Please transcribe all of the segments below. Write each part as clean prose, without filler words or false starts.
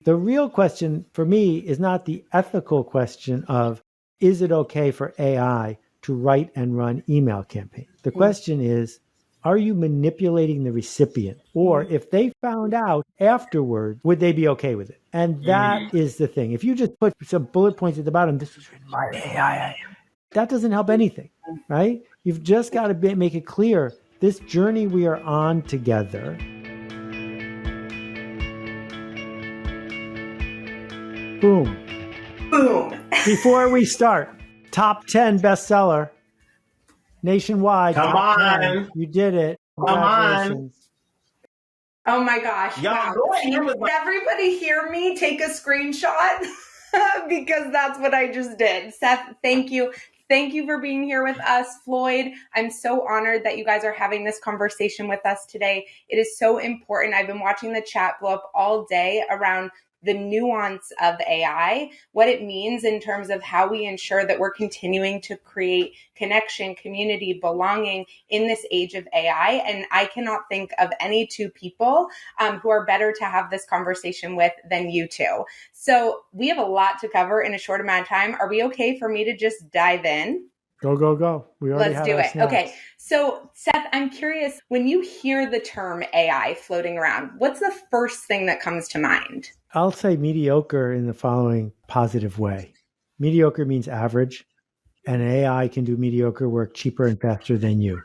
The real question for me is not the ethical question of, is it okay for AI to write and run email campaigns? The question is, are you manipulating the recipient? Or if they found out afterward, would they be okay with it? And that is the thing. If you just put some bullet points at the bottom, this was written by AI, that doesn't help anything, right? You've just got to make it clear, this journey we are on together. Boom. Boom. Before we start, top 10 bestseller nationwide. Come top on. 10. You did it. Congratulations. Oh my gosh. Y'all, wow. Did everybody hear me take a screenshot? Because that's what I just did. Seth, thank you. Thank you for being here with us, Floyd. I'm so honored that you guys are having this conversation with us today. It is so important. I've been watching the chat blow up all day around the nuance of AI, what it means in terms of how we ensure that we're continuing to create connection, community, belonging in this age of AI. And I cannot think of any two people who are better to have this conversation with than you two. So we have a lot to cover in a short amount of time. Are we okay for me to just dive in? Go, go, go. We already Let's do it. Snacks. Okay. So Seth, I'm curious, when you hear the term AI floating around, what's the first thing that comes to mind? I'll say mediocre in the following positive way. Mediocre means average, and AI can do mediocre work cheaper and faster than you.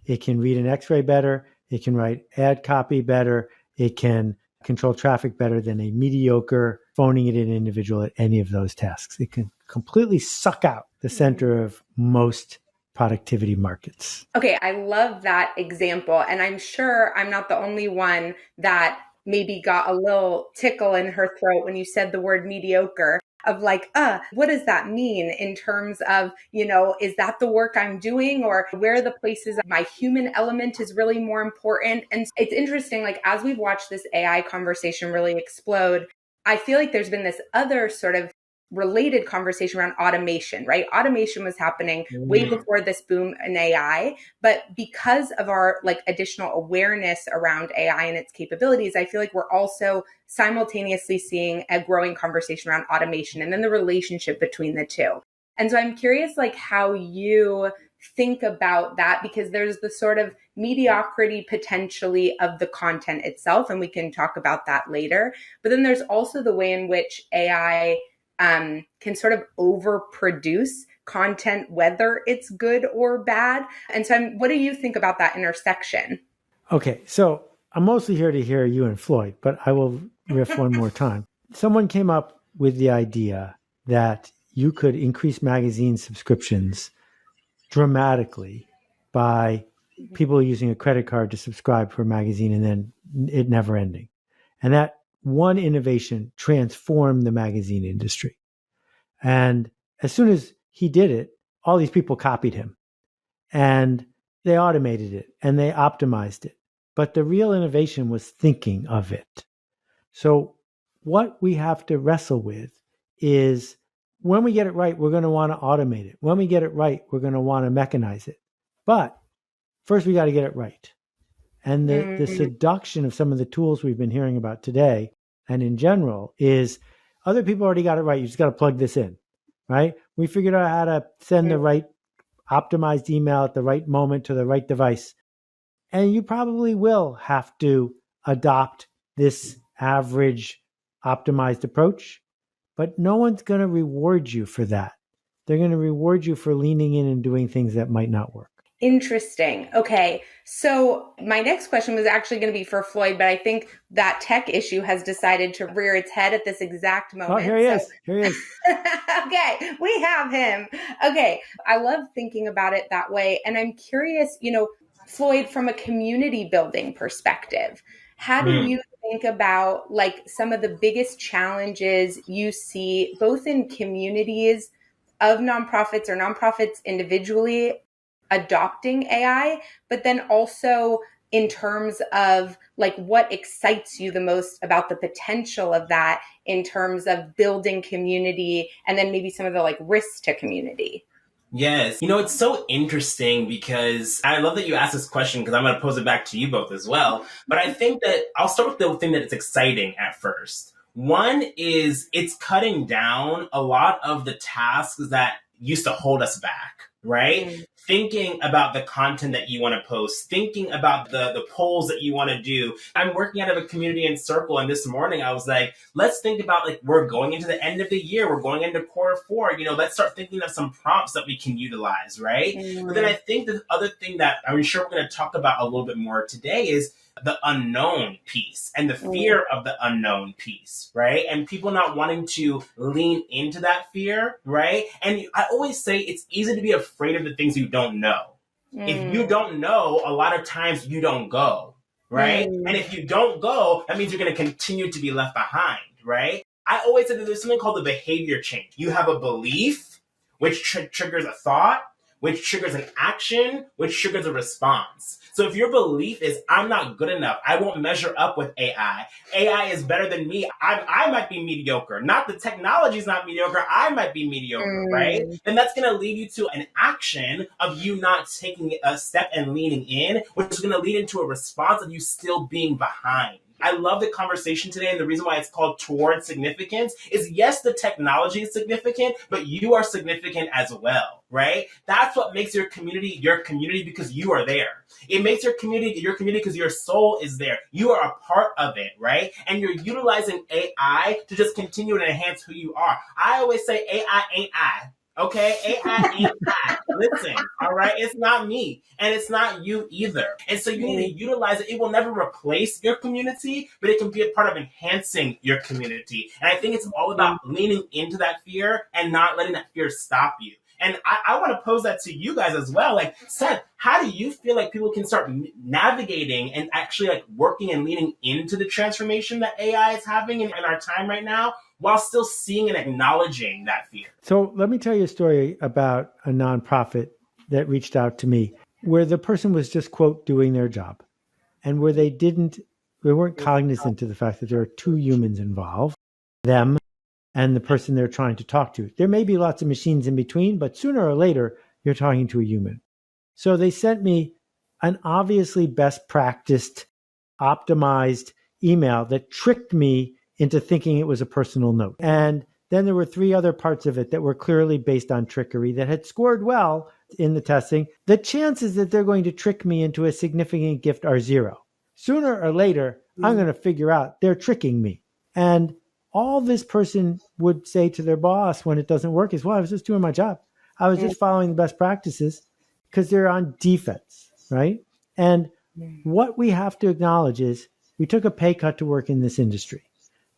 It can read an X-ray better. It can write ad copy better. It can control traffic better than a mediocre phoning it in individual at any of those tasks. It can completely suck out the center of most productivity markets. Okay, I love that example. And I'm sure I'm not the only one that maybe got a little tickle in her throat when you said the word mediocre, of like, what does that mean in terms of, is that the work I'm doing, or where are the places my human element is really more important? And it's interesting, like as we've watched this AI conversation really explode, I feel like there's been this other sort of related conversation around automation, right? Automation was happening way before this boom in AI, but because of our like additional awareness around AI and its capabilities, I feel like we're also simultaneously seeing a growing conversation around automation and then the relationship between the two. And so I'm curious like how you think about that, because there's the sort of mediocrity potentially of the content itself, and we can talk about that later. But then there's also the way in which AI can sort of overproduce content, whether it's good or bad. And so what do you think about that intersection? Okay, so I'm mostly here to hear you and Floyd, but I will riff one more time. Someone came up with the idea that you could increase magazine subscriptions dramatically by people using a credit card to subscribe for a magazine and then it never ending. And that one innovation transformed the magazine industry. And as soon as he did it, all these people copied him and they automated it and they optimized it. But the real innovation was thinking of it. So what we have to wrestle with is when we get it right, we're going to want to automate it. When we get it right, we're going to want to mechanize it. But first, we got to get it right. And the seduction of some of the tools we've been hearing about today and in general is other people already got it right. You just got to plug this in, right? We figured out how to send the right optimized email at the right moment to the right device. And you probably will have to adopt this average optimized approach, but no one's going to reward you for that. They're going to reward you for leaning in and doing things that might not work. Interesting. Okay. So my next question was actually going to be for Floyd, but I think that tech issue has decided to rear its head at this exact moment. Oh, here he is. Here he is. Okay. We have him. Okay. I love thinking about it that way. And I'm curious, Floyd, from a community building perspective, how do you think about like some of the biggest challenges you see both in communities of nonprofits or nonprofits individually adopting AI, but then also in terms of like what excites you the most about the potential of that in terms of building community and then maybe some of the like risks to community? Yes. It's so interesting because I love that you asked this question because I'm going to pose it back to you both as well. But I think that I'll start with the thing that it's exciting at first, One is it's cutting down a lot of the tasks that used to hold us back, right? Thinking about the content that you want to post, thinking about the polls that you want to do. I'm working out of a community and circle, and this morning I was like, let's think about, like, we're going into the end of the year, we're going into quarter 4, let's start thinking of some prompts that we can utilize, right? But then I think the other thing that I'm sure we're going to talk about a little bit more today is the unknown piece and the fear of the unknown piece, right? And people not wanting to lean into that fear, right? And I always say it's easy to be afraid of the things you don't know. If you don't know, a lot of times you don't go, right? And if you don't go, that means you're going to continue to be left behind, right? I always say that there's something called the behavior change. You have a belief, which triggers a thought, which triggers an action, which triggers a response. So if your belief is, I'm not good enough, I won't measure up with AI, AI is better than me, I might be mediocre, not the technology is not mediocre, I might be mediocre, right? Then that's going to lead you to an action of you not taking a step and leaning in, which is going to lead into a response of you still being behind. I love the conversation today, and the reason why it's called Toward Significance is, yes, the technology is significant, but you are significant as well, right? That's what makes your community because you are there. It makes your community because your soul is there. You are a part of it, right? And you're utilizing AI to just continue to enhance who you are. I always say AI ain't I. Okay, AI ain't I. Listen, all right, it's not me, and it's not you either. And so you need to utilize it. It will never replace your community, but it can be a part of enhancing your community. And I think it's all about leaning into that fear and not letting that fear stop you. And I want to pose that to you guys as well. Like, Seth, how do you feel like people can start navigating and actually like working and leaning into the transformation that AI is having in our time right now, while still seeing and acknowledging that fear? So let me tell you a story about a nonprofit that reached out to me where the person was just, quote, doing their job, and where they weren't cognizant of the fact that there are two humans involved, them and the person they're trying to talk to. There may be lots of machines in between, but sooner or later, you're talking to a human. So they sent me an obviously best practiced, optimized email that tricked me into thinking it was a personal note. And then there were 3 other parts of it that were clearly based on trickery that had scored well in the testing. The chances that they're going to trick me into a significant gift are 0. Sooner or later, I'm going to figure out they're tricking me. And all this person would say to their boss when it doesn't work is, well, I was just doing my job. I was just following the best practices, because they're on defense, right? And what we have to acknowledge is we took a pay cut to work in this industry.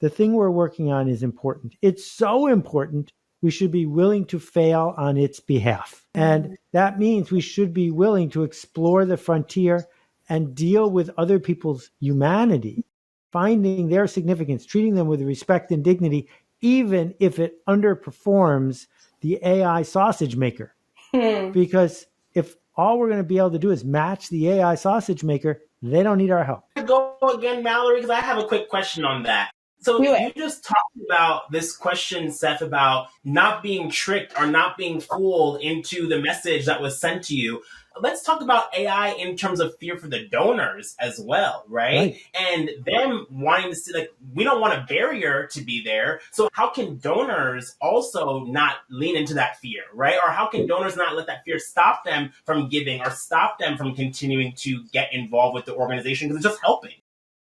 The thing we're working on is important. It's so important, we should be willing to fail on its behalf. And that means we should be willing to explore the frontier and deal with other people's humanity, finding their significance, treating them with respect and dignity, even if it underperforms the AI sausage maker. Because if all we're going to be able to do is match the AI sausage maker, they don't need our help. Go again, Mallory, because I have a quick question on that. So you just talked about this question, Seth, about not being tricked or not being fooled into the message that was sent to you. Let's talk about AI in terms of fear for the donors as well, right? And them wanting to see, like, we don't want a barrier to be there. So how can donors also not lean into that fear, right? Or how can donors not let that fear stop them from giving or stop them from continuing to get involved with the organization, because it's just helping?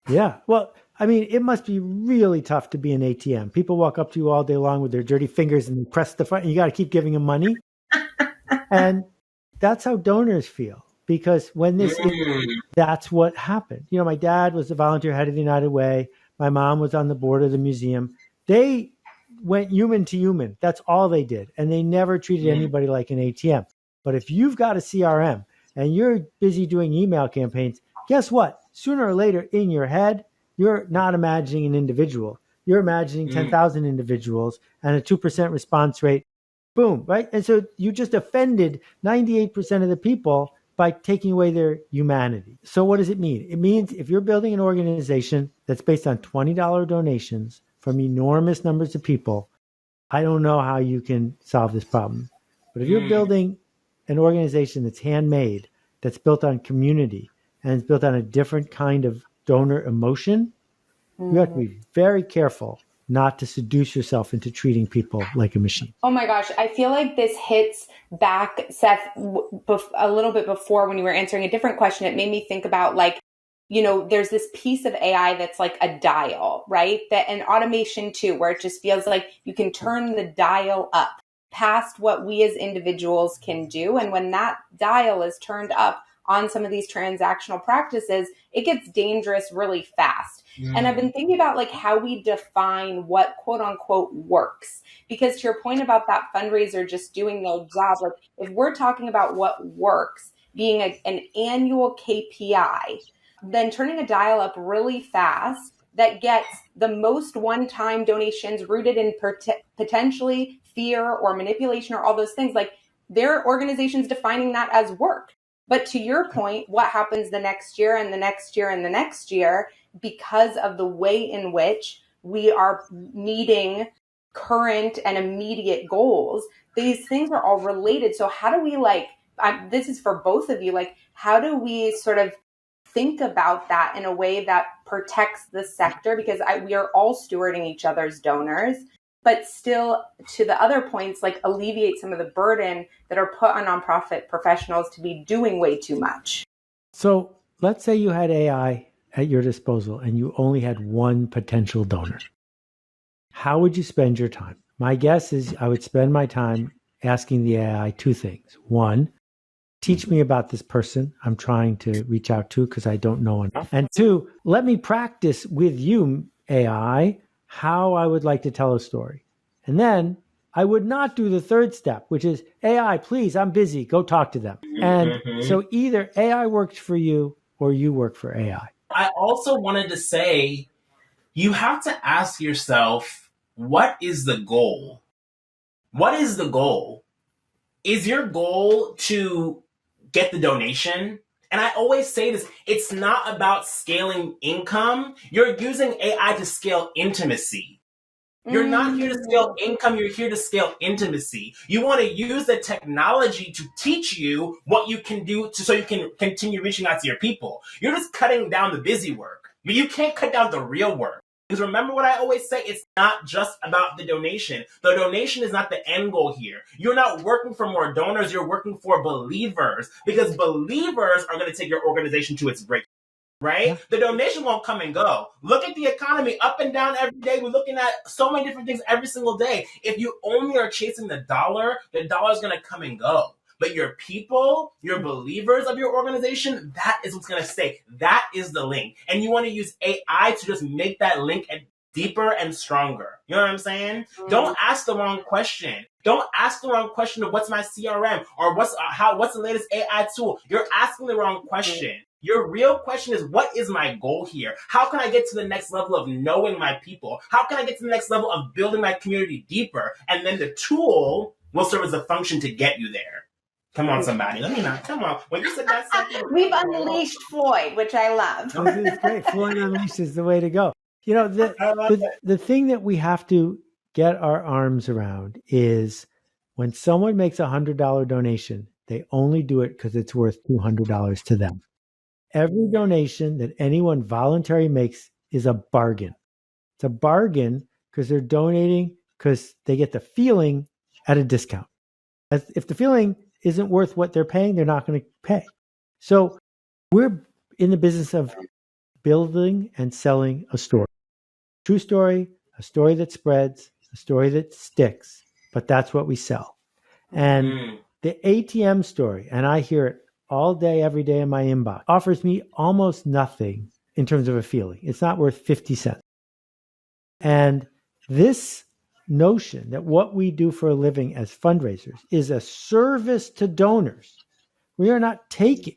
Yeah. Well, I mean, it must be really tough to be an ATM. People walk up to you all day long with their dirty fingers and press the button. You got to keep giving them money. And that's how donors feel, because when that's what happened. You know, my dad was the volunteer head of the United Way. My mom was on the board of the museum. They went human to human. That's all they did. And they never treated anybody like an ATM. But if you've got a CRM and you're busy doing email campaigns, guess what? Sooner or later in your head, you're not imagining an individual. You're imagining 10,000 individuals and a 2% response rate. Boom, right? And so you just offended 98% of the people by taking away their humanity. So what does it mean? It means if you're building an organization that's based on $20 donations from enormous numbers of people, I don't know how you can solve this problem. But if you're building an organization that's handmade, that's built on community, and it's built on a different kind of donor emotion, you have to be very careful not to seduce yourself into treating people like a machine? Oh my gosh, I feel like this hits back, Seth, a little bit before when you were answering a different question. It made me think about like, there's this piece of AI that's like a dial, right? That and automation too, where it just feels like you can turn the dial up past what we as individuals can do. And when that dial is turned up on some of these transactional practices, it gets dangerous really fast. And I've been thinking about like how we define what quote unquote works. Because to your point about that fundraiser just doing their job, like if we're talking about what works being an annual KPI, then turning a dial up really fast that gets the most one-time donations rooted in potentially fear or manipulation or all those things, like their organization's defining that as work. But to your point, what happens the next year and the next year and the next year, because of the way in which we are meeting current and immediate goals, these things are all related. So how do we this is for both of you, like how do we sort of think about that in a way that protects the sector? Because we are all stewarding each other's donors, but still to the other points, like alleviate some of the burden that are put on nonprofit professionals to be doing way too much. So let's say you had AI at your disposal and you only had one potential donor. How would you spend your time? My guess is I would spend my time asking the AI two things. One, teach me about this person I'm trying to reach out to because I don't know enough. And two, let me practice with you, AI, how I would like to tell a story. And then I would not do the third step, which is, AI, please, I'm busy. Go talk to them. And so either AI works for you or you work for AI. I also wanted to say, you have to ask yourself, what is the goal? What is the goal? Is your goal to get the donation? And I always say this, it's not about scaling income. You're using AI to scale intimacy. You're not here to scale income, you're here to scale intimacy. You want to use the technology to teach you what you can do so you can continue reaching out to your people. You're just cutting down the busy work, but you can't cut down the real work. Because remember what I always say, it's not just about the donation. The donation is not the end goal here. You're not working for more donors, you're working for believers. Because believers are going to take your organization to its break. Right? Yeah. The donation won't come and go. Look at the economy up and down every day. We're looking at so many different things every single day. If you only are chasing the dollar is going to come and go. But your people, your believers of your organization, that is what's going to stay. That is the link. And you want to use AI to just make that link deeper and stronger. You know what I'm saying? Don't ask the wrong question. Don't ask the wrong question of what's my CRM or what's the latest AI tool. You're asking the wrong question. Your real question is, what is my goal here? How can I get to the next level of knowing my people? How can I get to the next level of building my community deeper? And then the tool will serve as a function to get you there. Come on, somebody. Let me not. Come on. When you said that second, we've unleashed Floyd, which I love. This is great. Floyd Unleashed is the way to go. The thing that we have to get our arms around is when someone makes a $100 donation, they only do it because it's worth $200 to them. Every donation that anyone voluntarily makes is a bargain. It's a bargain because they're donating because they get the feeling at a discount. If the feeling isn't worth what they're paying, they're not going to pay. So we're in the business of building and selling a story. True story, a story that spreads, a story that sticks, but that's what we sell. And the ATM story, and I hear it all day, every day in my inbox, offers me almost nothing in terms of a feeling. It's not worth 50 cents. And this notion that what we do for a living as fundraisers is a service to donors. We are not taking,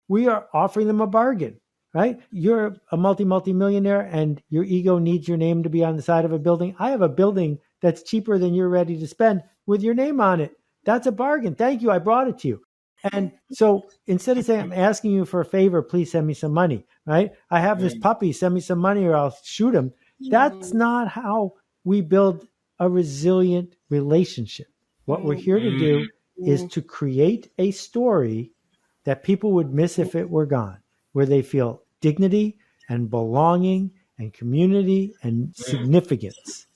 we are offering them a bargain, right? You're a multi-millionaire and your ego needs your name to be on the side of a building. I have a building that's cheaper than you're ready to spend with your name on it. That's a bargain. Thank you. I brought it to you. And so instead of saying, I'm asking you for a favor, please send me some money, right? I have this puppy, send me some money or I'll shoot him. That's not how we build a resilient relationship. What we're here to do is to create a story that people would miss if it were gone, where they feel dignity and belonging and community and significance.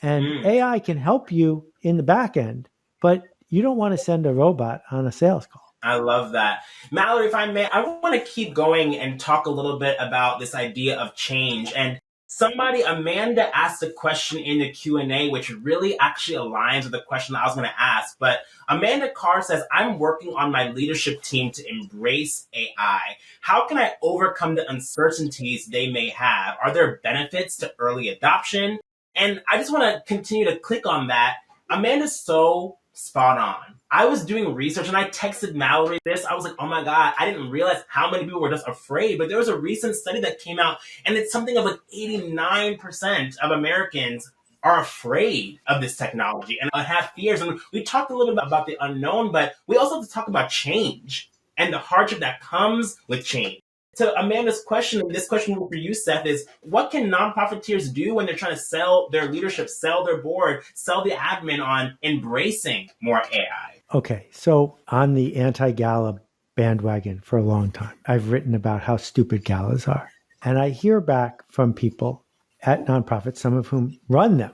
And AI can help you in the back end, but you don't want to send a robot on a sales call. I love that. Mallory, if I may, I want to keep going and talk a little bit about this idea of change. And Amanda asked a question in the Q&A, which really actually aligns with the question I was going to ask. But Amanda Carr says, I'm working on my leadership team to embrace AI. How can I overcome the uncertainties they may have? Are there benefits to early adoption? And I just want to continue to click on that. Amanda's so spot on. I was doing research and I texted Mallory this. I was like, oh my God, I didn't realize how many people were just afraid. But there was a recent study that came out and it's something of like 89% of Americans are afraid of this technology and have fears. And we talked a little bit about the unknown, but we also have to talk about change and the hardship that comes with change. To Amanda's question, and this question for you, Seth, is what can nonprofiteers do when they're trying to sell their leadership, sell their board, sell the admin on embracing more AI? Okay, so on the anti-gala bandwagon for a long time, I've written about how stupid galas are. And I hear back from people at nonprofits, some of whom run them,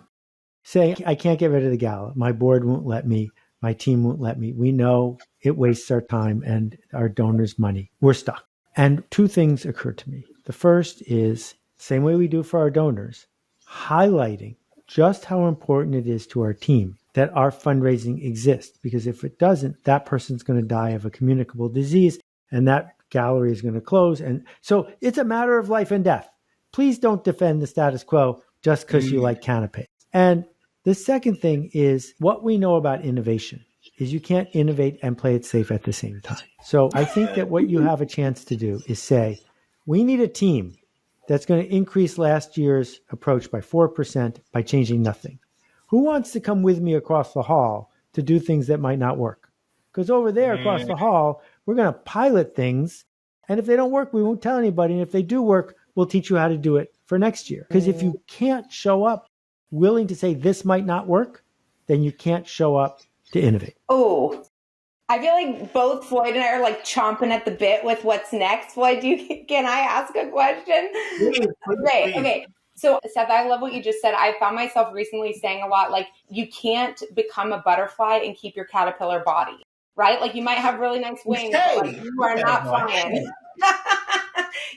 saying, I can't get rid of the gala. My board won't let me. My team won't let me. We know it wastes our time and our donors' money. We're stuck. And two things occur to me. The first is, same way we do for our donors, highlighting just how important it is to our team that our fundraising exists. Because if it doesn't, that person's going to die of a communicable disease and that gallery is going to close. And so it's a matter of life and death. Please don't defend the status quo just because you like canapes. And the second thing is what we know about innovation is you can't innovate and play it safe at the same time. So I think that what you have a chance to do is say, we need a team that's going to increase last year's approach by 4% by changing nothing. Who wants to come with me across the hall to do things that might not work? Because over there across the hall, we're going to pilot things. And if they don't work, we won't tell anybody. And if they do work, we'll teach you how to do it for next year. Because if you can't show up willing to say this might not work, then you can't show up to innovate. Oh, I feel like both Floyd and I are like chomping at the bit with what's next. Floyd, can I ask a question? Please. Okay. So Seth, I love what you just said. I found myself recently saying a lot, like you can't become a butterfly and keep your caterpillar body, right? Like you might have really nice wings, but like you are not flying.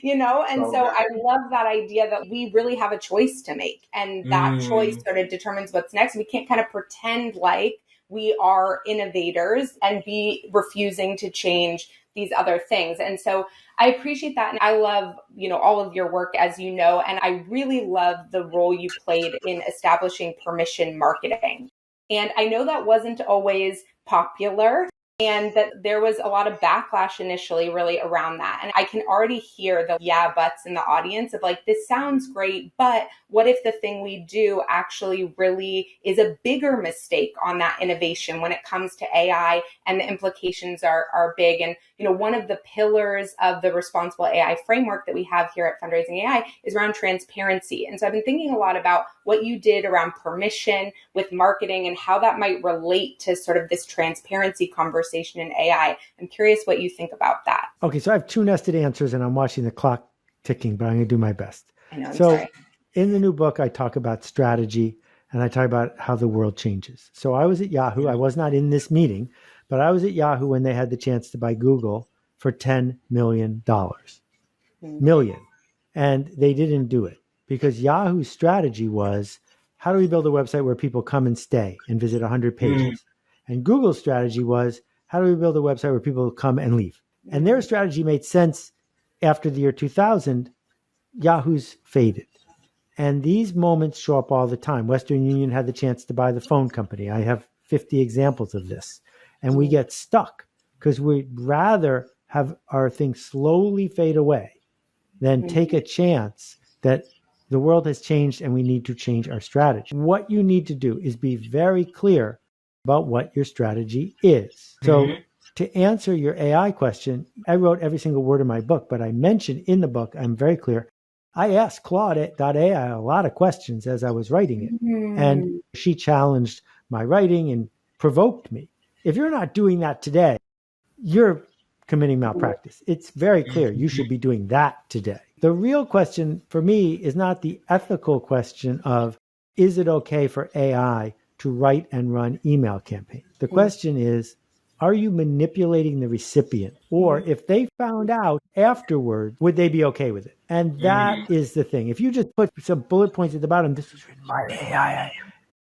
And so I love that idea that we really have a choice to make. And that choice sort of determines what's next. We can't kind of pretend like we are innovators and be refusing to change these other things. And so I appreciate that. And I love, all of your work, as you know, and I really love the role you played in establishing permission marketing. And I know that wasn't always popular. And that there was a lot of backlash initially really around that. And I can already hear the yeah buts in the audience of like, this sounds great, but what if the thing we do actually really is a bigger mistake on that innovation when it comes to AI and the implications are big? And, one of the pillars of the responsible AI framework that we have here at Fundraising AI is around transparency. And so I've been thinking a lot about what you did around permission with marketing and how that might relate to sort of this transparency conversation in AI. I'm curious what you think about that. Okay, so I have two nested answers and I'm watching the clock ticking, but I'm going to do my best. I know, I'm sorry. In the new book, I talk about strategy and I talk about how the world changes. So I was at Yahoo. I was not in this meeting, but I was at Yahoo when they had the chance to buy Google for $10 million. Million. And they didn't do it because Yahoo's strategy was, how do we build a website where people come and stay and visit 100 pages? And Google's strategy was, how do we build a website where people come and leave? And their strategy made sense after the year 2000. Yahoo's faded. And these moments show up all the time. Western Union had the chance to buy the phone company. I have 50 examples of this. And we get stuck because we'd rather have our thing slowly fade away than take a chance that the world has changed and we need to change our strategy. What you need to do is be very clear about what your strategy is. So to answer your AI question, I wrote every single word in my book, but I mentioned in the book, I'm very clear, I asked Claude.ai a lot of questions as I was writing it. And she challenged my writing and provoked me. If you're not doing that today, you're committing malpractice. It's very clear you should be doing that today. The real question for me is not the ethical question of, is it okay for AI to write and run email campaigns? The question is, are you manipulating the recipient? Or if they found out afterward, would they be okay with it? And that is the thing. If you just put some bullet points at the bottom, this was written by AI,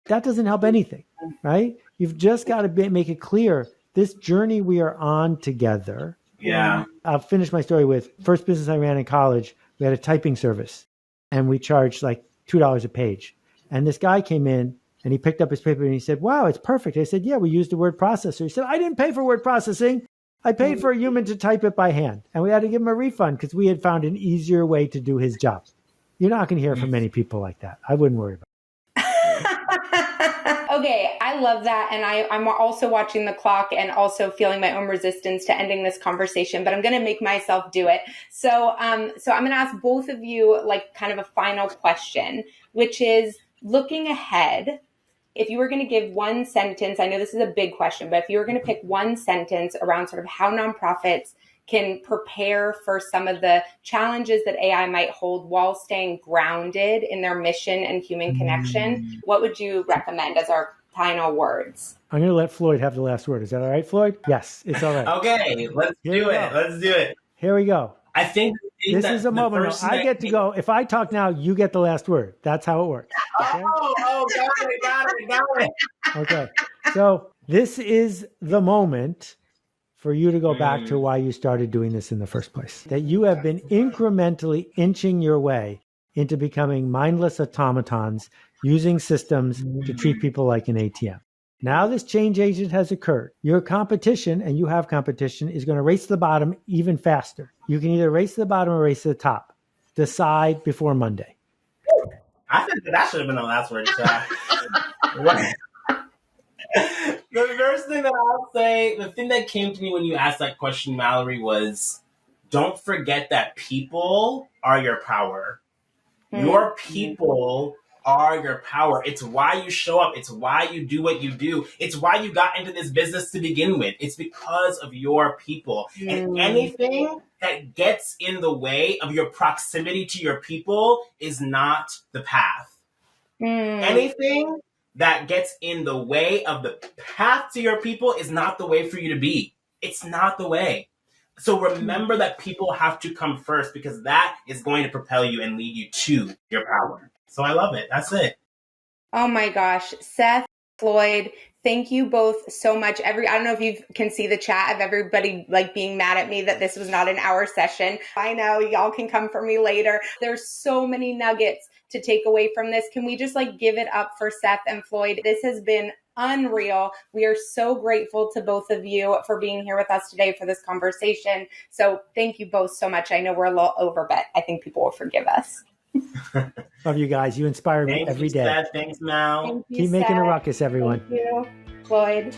that doesn't help anything, right? You've just got to make it clear, this journey we are on together. Yeah. I'll finish my story with first business I ran in college. We had a typing service and we charged like $2 a page. And this guy came in and he picked up his paper and he said, wow, it's perfect. I said, yeah, we used the word processor. He said, I didn't pay for word processing. I paid for a human to type it by hand. And we had to give him a refund because we had found an easier way to do his job. You're not going to hear from many people like that. I wouldn't worry about it. Okay, I love that. And I'm also watching the clock and also feeling my own resistance to ending this conversation, but I'm going to make myself do it. So I'm going to ask both of you like kind of a final question, which is looking ahead. If you were going to give one sentence, I know this is a big question, but if you were going to pick one sentence around sort of how nonprofits can prepare for some of the challenges that AI might hold while staying grounded in their mission and human connection, what would you recommend as our final words? I'm going to let Floyd have the last word. Is that all right, Floyd? Yes, it's all right. Okay, let's do it. Let's do it. Here we go. I think this is a moment. I get to go. If I talk now, you get the last word. That's how it works. Okay? Got it. Okay. So this is the moment for you to go back to why you started doing this in the first place. That you have been incrementally inching your way into becoming mindless automatons using systems to treat people like an ATM. Now this change agent has occurred. Your competition, and you have competition, is going to race to the bottom even faster. You can either race to the bottom or race to the top. Decide before Monday. I think that should have been the last word, Shaq. The first thing that I'll say, the thing that came to me when you asked that question, Mallory, was don't forget that people are your power. Your people are your power. It's why you show up. It's why you do what you do. It's why you got into this business to begin with. It's because of your people. And anything that gets in the way of your proximity to your people is not the path. Anything that gets in the way of the path to your people is not the way for you to be. It's not the way. So remember that people have to come first because that is going to propel you and lead you to your power. So I love it. That's it. Oh my gosh. Seth, Floyd, thank you both so much. I don't know if you can see the chat of everybody like being mad at me that this was not an hour session. I know y'all can come for me later. There's so many nuggets to take away from this. Can we just like give it up for Seth and Floyd? This has been unreal. We are so grateful to both of you for being here with us today for this conversation. So thank you both so much. I know we're a little over, but I think people will forgive us. Love you guys. You inspire me every day. Seth. Thanks, Mal. Thank you, Keep making a Seth. ruckus, everyone. Thank you, Floyd.